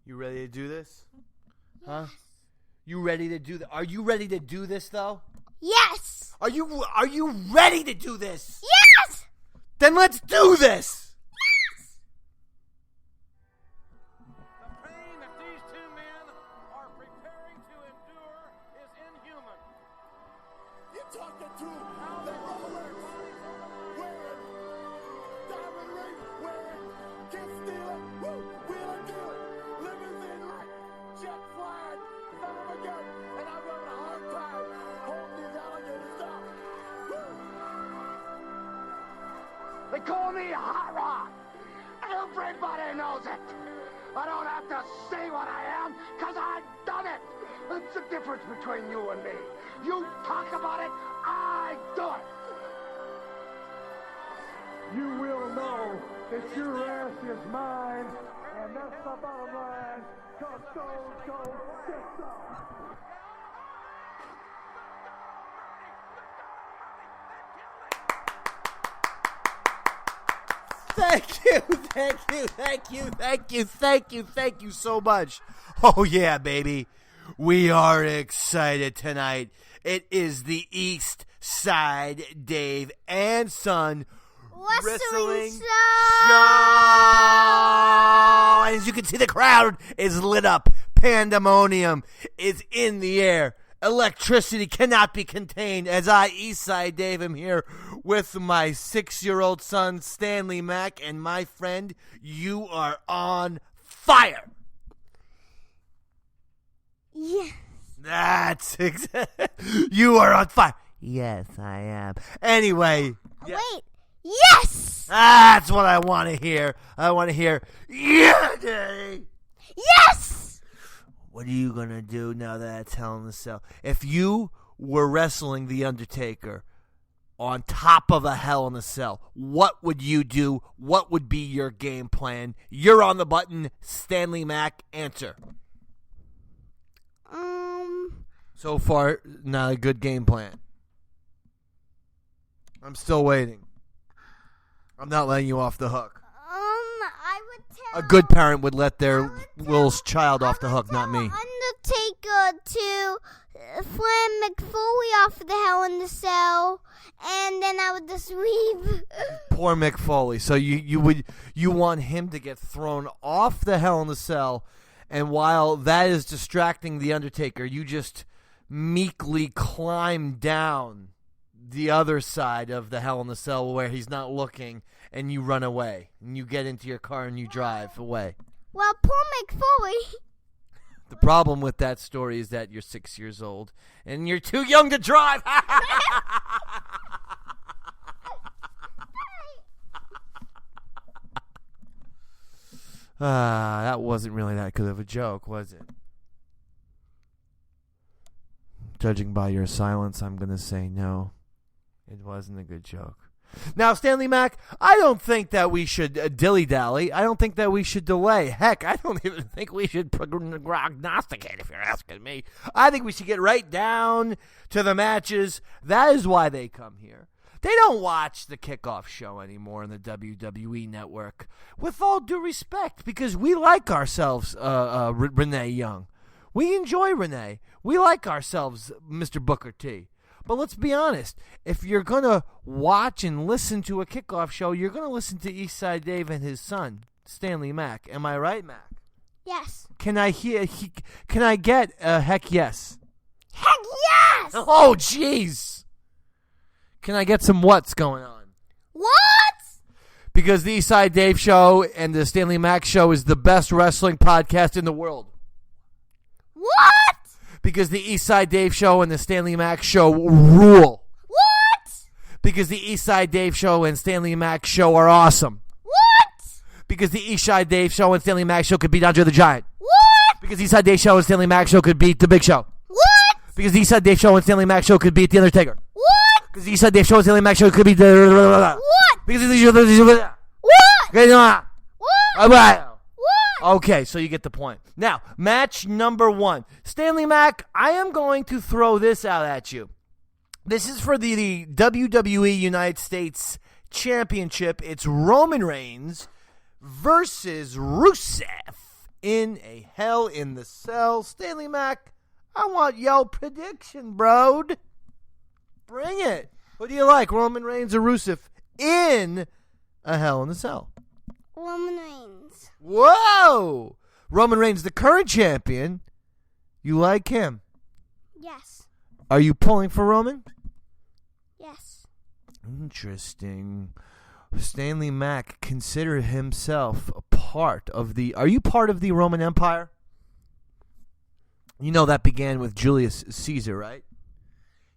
You ready to do this? Huh? You ready to do Are you ready to do this, though? Yes. Are you ready to do this? Yes. Then let's do this. Yes. The pain that these two men are preparing to endure is inhuman. You're talking to the rollers, wearing diamond ring, wearing kiss stealing, wheeling dealing, limousine like jet flying, son of a gun, and I'm having a hard time holding these alligators down. They call me Hot Rod. Everybody knows it. I don't have to say what I am, because I've done it. That's the difference between you and me. You talk about it, I do it. You will know that your ass is mine, and that's the bottom line, because Stone Cold said so. Thank you so much. Oh, yeah, baby. We are excited tonight. It is the East Side Dave and Son Wrestling Show. And as you can see, the crowd is lit up. Pandemonium is in the air. Electricity cannot be contained as I, Eastside Dave, am here with my 6-year-old son, Stanley Mack, and my friend, you are on fire. Yes. That's you are on fire. Yes, I am. Anyway. Wait. Yes. That's what I want to hear. I want to hear, yeah, Daddy. Yes. What are you going to do now that it's Hell in a Cell? If you were wrestling The Undertaker on top of a Hell in a Cell, what would you do? What would be your game plan? You're on the button. Stanley Mack, answer. So far, not a good game plan. I'm still waiting. I'm not letting you off the hook. I would tell... A good parent would let their little child off the hook, not me. Undertaker to Flam McFoley off the Hell in the Cell, and then I would just leave. Poor McFoley. So you want him to get thrown off the Hell in the Cell, and while that is distracting the Undertaker, you just meekly climb down the other side of the Hell in the Cell where he's not looking, and you run away, and you get into your car and you drive away. Well, poor McFoley. The problem with that story is that you're 6 years old, and you're too young to drive. That wasn't really that good of a joke, was it? Judging by your silence, I'm going to say no. It wasn't a good joke. Now, Stanley Mack, I don't think that we should dilly-dally. I don't think that we should delay. Heck, I don't even think we should prognosticate, if you're asking me. I think we should get right down to the matches. That is why they come here. They don't watch the kickoff show anymore on the WWE Network. With all due respect, because we like ourselves Renee Young. We enjoy Renee. We like ourselves Mr. Booker T. But let's be honest. If you're going to watch and listen to a kickoff show, you're going to listen to Eastside Dave and his son, Stanley Mack. Am I right, Mac? Yes. Can I get a heck yes? Heck yes! Oh, jeez. Can I get some what's going on? What? Because the Eastside Dave Show and the Stanley Mack Show is the best wrestling podcast in the world. What? Because the Eastside Dave Show and the Stanley Mack Show rule. What? Because the Eastside Dave Show and Stanley Mack Show are awesome. What? Because the Eastside Dave Show and Stanley Mack Show could beat Andre the Giant. What? Because the Eastside Dave Show and Stanley Mack Show could beat The Big Show. What? Because the Eastside Dave Show and Stanley Mack Show could beat The Undertaker. What? Because the Eastside Dave Show and Stanley Mack Show could beat the... What? Because the... What? What? Okay, so you get the point. Now, match number 1. Stanley Mack, I am going to throw this out at you. This is for the WWE United States Championship. It's Roman Reigns versus Rusev in a Hell in the Cell. Stanley Mack, I want your prediction, bro. Bring it. What do you like, Roman Reigns or Rusev in a Hell in the Cell? Roman Reigns. Whoa! Roman Reigns, the current champion. You like him? Yes. Are you pulling for Roman? Yes. Interesting. Stanley Mack considered himself a part of the... Are you part of the Roman Empire? You know that began with Julius Caesar, right?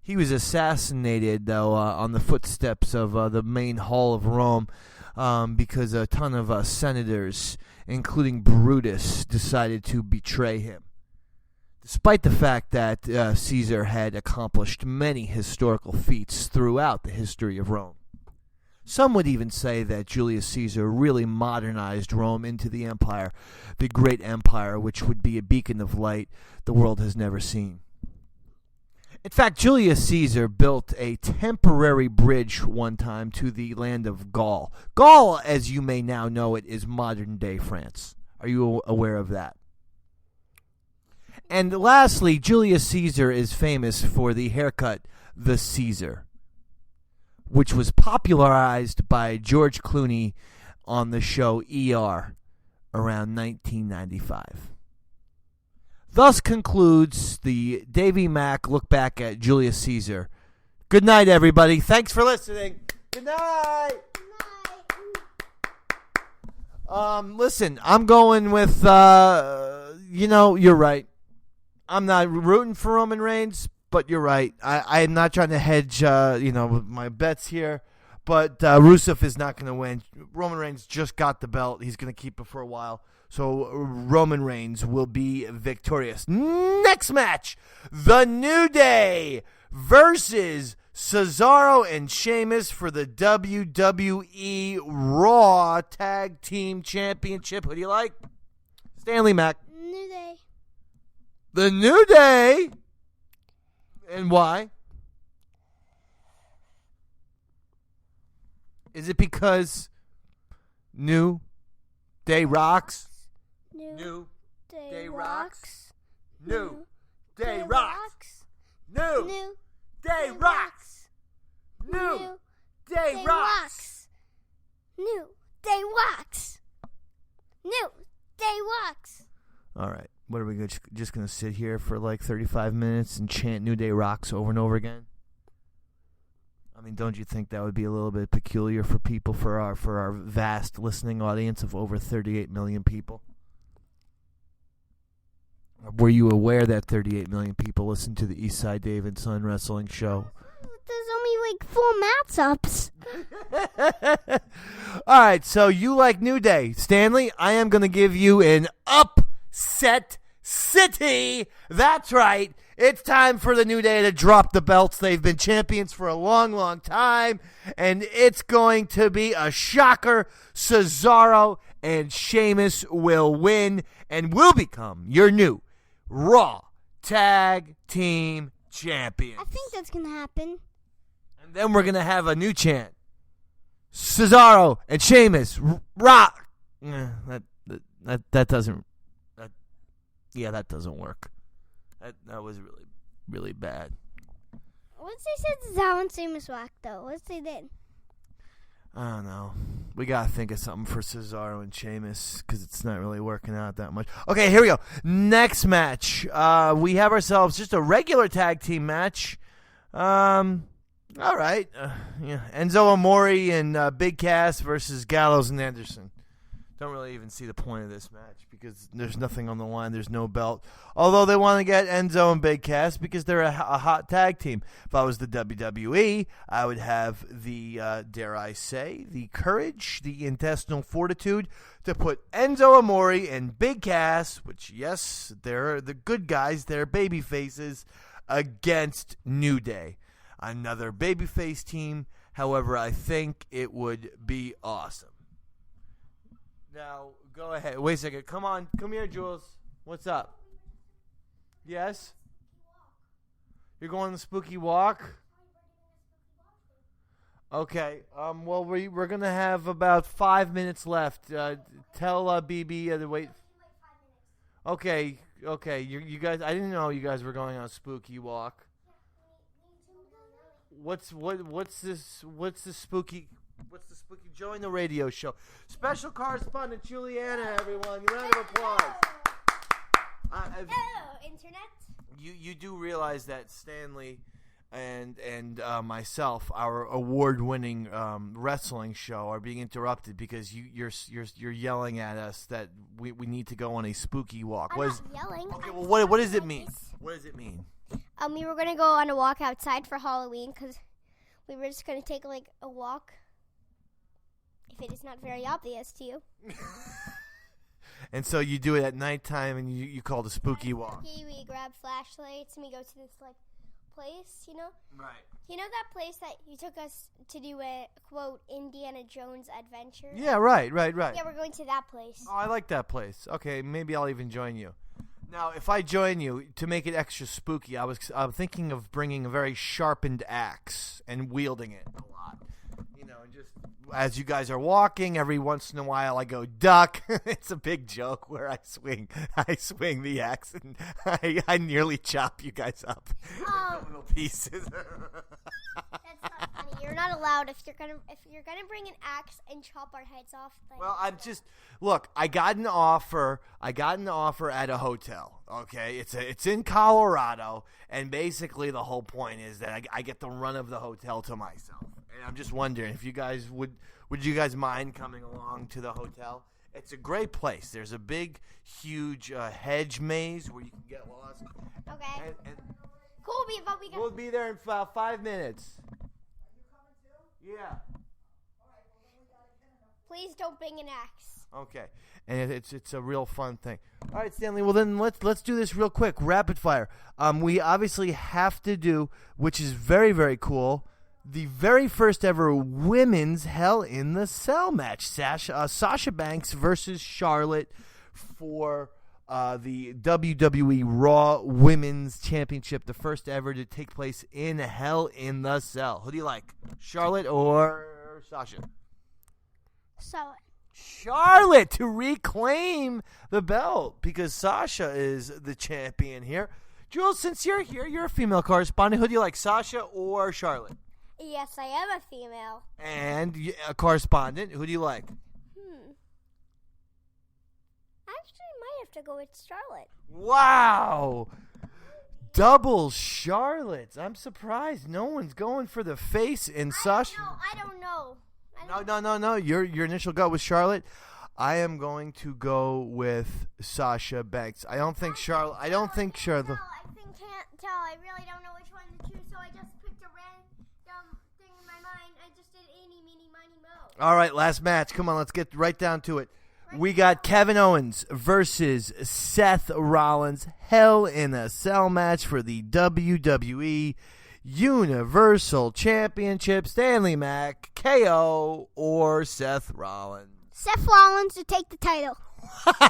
He was assassinated, though, on the footsteps of the main hall of Rome because a ton of senators, including Brutus, decided to betray him. Despite the fact that Caesar had accomplished many historical feats throughout the history of Rome. Some would even say that Julius Caesar really modernized Rome into the empire, the great empire, which would be a beacon of light the world has never seen. In fact, Julius Caesar built a temporary bridge one time to the land of Gaul. Gaul, as you may now know it, is modern-day France. Are you aware of that? And lastly, Julius Caesar is famous for the haircut, the Caesar, which was popularized by George Clooney on the show ER around 1995. Thus concludes the Davey Mack look back at Julius Caesar. Good night, everybody. Thanks for listening. Good night. Listen, I'm going with, you're right. I'm not rooting for Roman Reigns, but you're right. I am not trying to hedge, my bets here. But Rusev is not going to win. Roman Reigns just got the belt. He's going to keep it for a while. So Roman Reigns will be victorious. Next match, The New Day versus Cesaro and Sheamus for the WWE Raw Tag Team Championship. Who do you like? Stanley Mack. New Day. The New Day. And why? Is it because New Day rocks? New Day rocks. New Day rocks. New Day rocks. New Day rocks. New Day rocks. New Day rocks. All right. What are we just going to sit here for like 35 minutes and chant New Day rocks over and over again? I mean, don't you think that would be a little bit peculiar for people, for our vast listening audience of over 38 million people? Were you aware that 38 million people listen to the Eastside Dave and Son Wrestling Show? There's only like 4 matchups. All right, so you like New Day. Stanley, I am going to give you an upset city. That's right. It's time for the New Day to drop the belts. They've been champions for a long, long time, and it's going to be a shocker. Cesaro and Sheamus will win and will become your new Raw Tag Team Champions. I think that's going to happen. And then we're going to have a new chant. Cesaro and Sheamus rock. That doesn't. That doesn't work. That was really, really bad. What's they said Cesaro and Sheamus rock though? What's they did? I don't know. We got to think of something for Cesaro and Sheamus because it's not really working out that much. Okay, here we go. Next match. We have ourselves just a regular tag team match. All right. Enzo Amore and Big Cass versus Gallows and Anderson. Don't really even see the point of this match because there's nothing on the line. There's no belt. Although they want to get Enzo and Big Cass because they're a hot tag team. If I was the WWE, I would have the, dare I say, the courage, the intestinal fortitude to put Enzo Amore and Big Cass, which, yes, they're the good guys, they're baby faces, against New Day. Another babyface team. However, I think it would be awesome. Now, go ahead. Wait a second. Come on. Come here, Jules. What's up? Yes? You're going on the spooky walk? Okay. Well, we're going to have about 5 minutes left. Tell BB to wait. Okay. You guys. I didn't know you guys were going on a spooky walk. What's this? What's the spooky? Join the radio show. Special correspondent Juliana, everyone. Round of applause. Internet. You do realize that Stanley and myself, our award-winning wrestling show, are being interrupted because you're yelling at us that we need to go on a spooky walk. I'm not yelling. Okay, I'm well, what does it talking mean? like this. What does it mean? We were gonna go on a walk outside for Halloween because we were just gonna take like a walk. If it is not very obvious to you. And so you do it at nighttime, and you call it a spooky walk. We grab flashlights and we go to this like place, you know. Right. You know that place that you took us to do a quote Indiana Jones adventure? Yeah. Right. Yeah, we're going to that place. Oh, I like that place. Okay, maybe I'll even join you. Now, if I join you, to make it extra spooky, I'm thinking of bringing a very sharpened axe and wielding it a lot. You know, and just as you guys are walking, every once in a while I go duck. It's a big joke where I swing the axe and I nearly chop you guys up into little pieces. That's not funny. You're not allowed if you're gonna bring an axe and chop our heads off. Well, look. I got an offer at a hotel. Okay, it's in Colorado, and basically the whole point is that I get the run of the hotel to myself. And I'm just wondering if you guys would you guys mind coming along to the hotel? It's a great place. There's a big, huge hedge maze where you can get lost. Okay. And Cool, but we'll be there in about 5 minutes. Are you coming too? Yeah. Please don't bring an axe. Okay, and it's a real fun thing. All right, Stanley. Well, then let's do this real quick, rapid fire. We obviously have to do, which is very, very cool, the very first ever women's Hell in the Cell match. Sasha Banks versus Charlotte for the WWE Raw Women's Championship, the first ever to take place in Hell in the Cell. Who do you like, Charlotte or Sasha? Charlotte to reclaim the belt because Sasha is the champion here. Jules, since you're here, you're a female correspondent. Who do you like, Sasha or Charlotte? Yes, I am a female. And a correspondent. Who do you like? Actually, I might have to go with Charlotte. Wow. Double Charlottes. I'm surprised no one's going for the face in Sasha. I don't know. No. Your initial gut was Charlotte. I am going to go with Sasha Banks. I don't think Charlotte. I can't tell. I really don't know which one to choose, so I just picked a random thing in my mind. I just did eeny, meeny, miny, moe. All right, last match. Come on, let's get right down to it. We got Kevin Owens versus Seth Rollins. Hell in a Cell match for the WWE Universal Championship. Stanley Mack, KO, or Seth Rollins? Seth Rollins to take the title.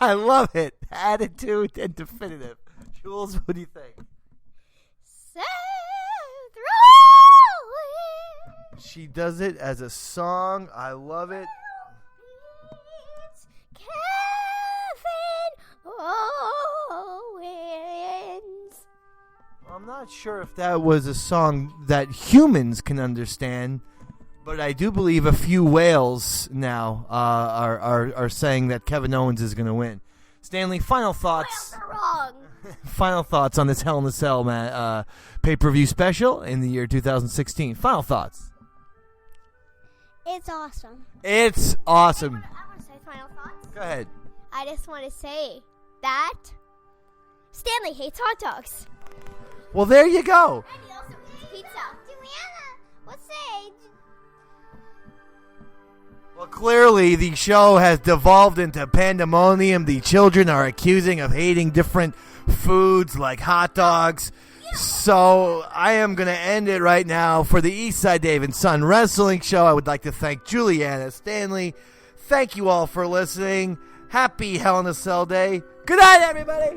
I love it. Attitude and definitive. Jules, what do you think? Seth Rollins. She does it as a song. I love it. It's Kevin Owens. I'm not sure if that was a song that humans can understand, but I do believe a few whales now are saying that Kevin Owens is going to win. Stanley, final thoughts. Whales are wrong. Final thoughts on this Hell in the Cell pay-per-view special in the year 2016. Final thoughts. It's awesome. It's awesome. I want to say final thoughts. Go ahead. I just want to say that Stanley hates hot dogs. Well, there you go. And he also eats pizza. Juliana, what's say? Well, clearly the show has devolved into pandemonium. The children are accusing of hating different foods like hot dogs. So I am going to end it right now for the Eastside Dave and Son Wrestling Show. I would like to thank Juliana Stanley. Thank you all for listening. Happy Hell in a Cell Day. Good night, everybody.